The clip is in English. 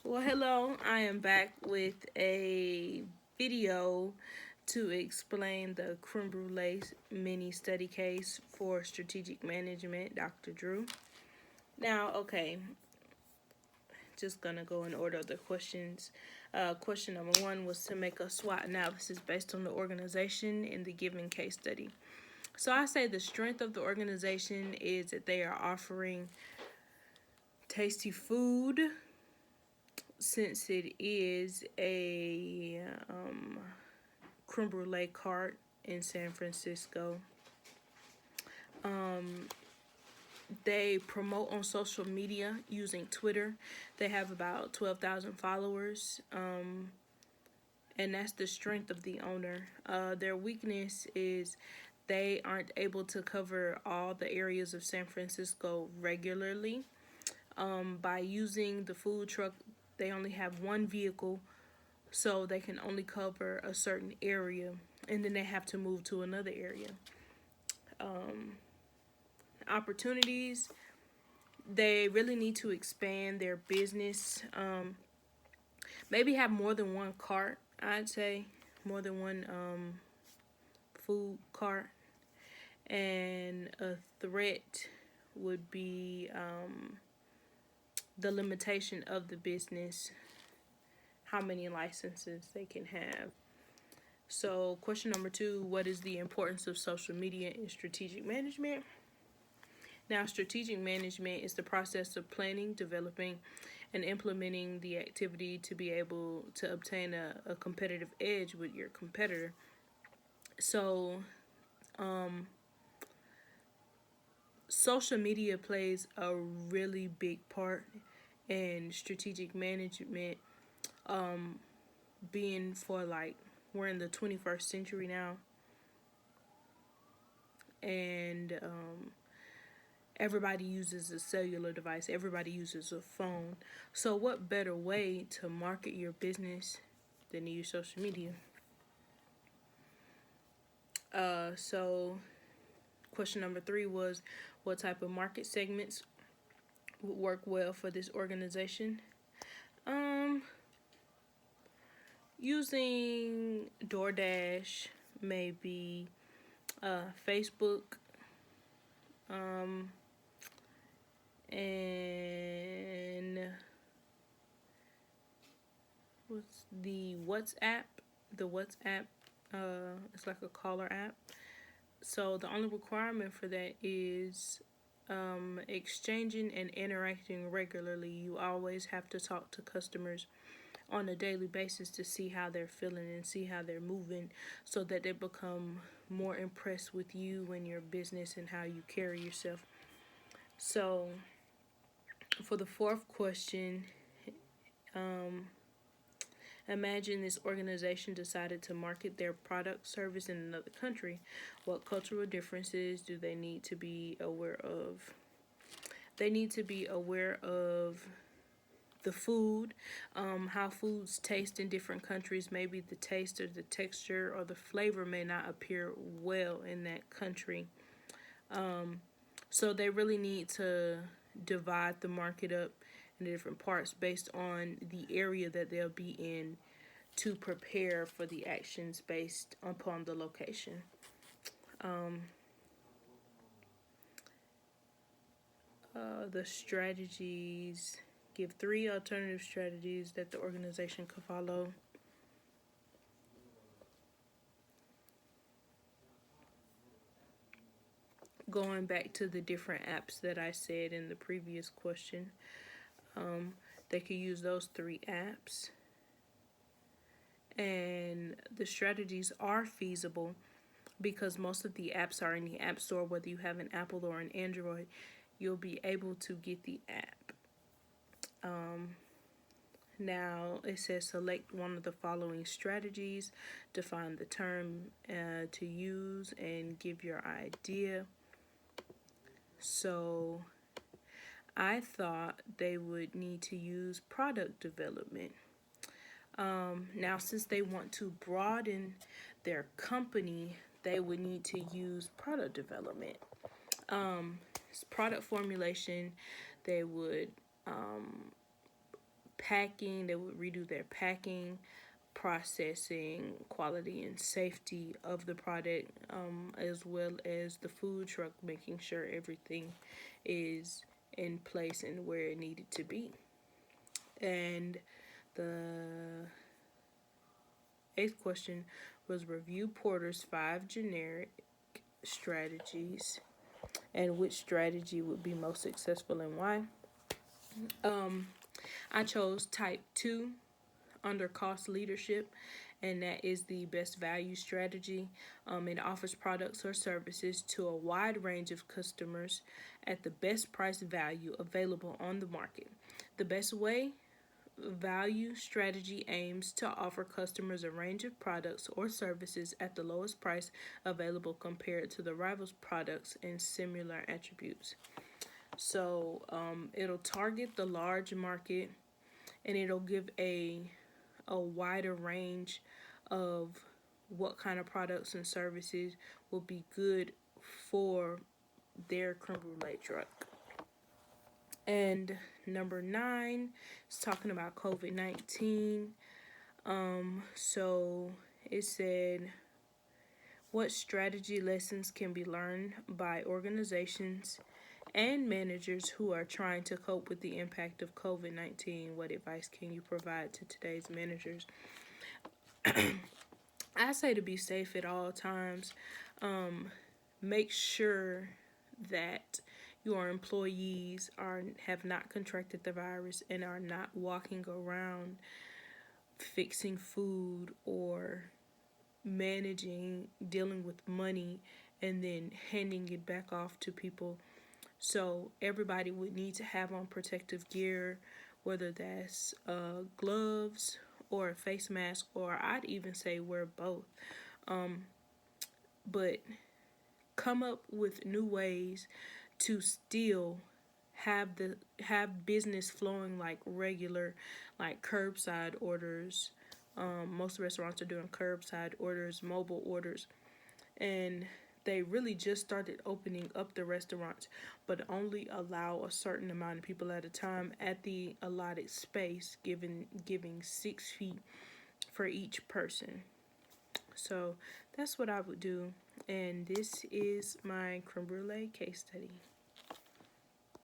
Well, hello. I am back with a video to explain the creme brulee mini study case for strategic management, Dr. Drew. Now, okay, just gonna go in order of the questions. Question number one was to make a SWOT analysis based on the organization in the given case study. So I say the strength of the organization is that they are offering tasty food, since it is a creme brulee cart in San Francisco. They promote on social media using Twitter. They have about 12,000 followers, and that's the strength of the owner. Their weakness is they aren't able to cover all the areas of San Francisco regularly. By using the food truck, they only have one vehicle, so they can only cover a certain area, and then they have to move to another area. Opportunities, they really need to expand their business. Maybe have more than one cart, I'd say, more than one food cart. And a threat would be the limitation of the business, how many licenses they can have. So, question number two, what is the importance of social media in strategic management? Now, strategic management is the process of planning, developing, and implementing the activity to be able to obtain a competitive edge with your competitor. So, social media plays a really big part in strategic management, being for like, we're in the 21st century now, and everybody uses a cellular device, everybody uses a phone. So, what better way to market your business than to use social media? So, question number three was what type of market segments would work well for this organization? Using DoorDash, maybe Facebook, and what's the WhatsApp? The WhatsApp, it's like a caller app. So the only requirement for that is exchanging and interacting regularly. You always have to talk to customers on a daily basis to see how they're feeling and see how they're moving, so that they become more impressed with you and your business and how you carry yourself. So for the fourth question, imagine this organization decided to market their product service in another country. What cultural differences do they need to be aware of? They need to be aware of the food, how foods taste in different countries. Maybe the taste or the texture or the flavor may not appear well in that country. So they really need to divide the market up into different parts based on the area that they'll be in to prepare for the actions based upon the location. The strategies, give three alternative strategies that the organization could follow. Going back to the different apps that I said in the previous question, they could use those three apps. And the strategies are feasible because most of the apps are in the App Store. Whether you have an Apple or an Android, you'll be able to get the app. Now it says select one of the following strategies, define the term to use, and give your idea. So I thought they would need to use product development. Now, since they want to broaden their company, they would need to use product development. Product formulation, they would packing. They would redo their packing, processing, quality and safety of the product, as well as the food truck, making sure everything is in place and where it needed to be. And the eighth question was review Porter's 5 generic strategies and which strategy would be most successful and why. I chose type 2 under cost leadership, and that is the best value strategy. It offers products or services to a wide range of customers at the best price value available on the market. The best way value strategy aims to offer customers a range of products or services at the lowest price available compared to the rival's products and similar attributes. So it'll target the large market, and it'll give a wider range of what kind of products and services will be good for their creme brulee truck. And number 9 is talking about COVID-19. So it said, what strategy lessons can be learned by organizations and managers who are trying to cope with the impact of COVID-19? What advice can you provide to today's managers? I say to be safe at all times. Make sure that your employees have not contracted the virus and are not walking around fixing food or dealing with money, and then handing it back off to people. So everybody would need to have on protective gear, whether that's gloves or a face mask, or I'd even say wear both. But come up with new ways to still have business flowing like regular, like curbside orders. Most restaurants are doing curbside orders, mobile orders, and they really just started opening up the restaurants, but only allow a certain amount of people at a time at the allotted space, giving 6 feet for each person. So that's what I would do, and this is my creme brulee case study.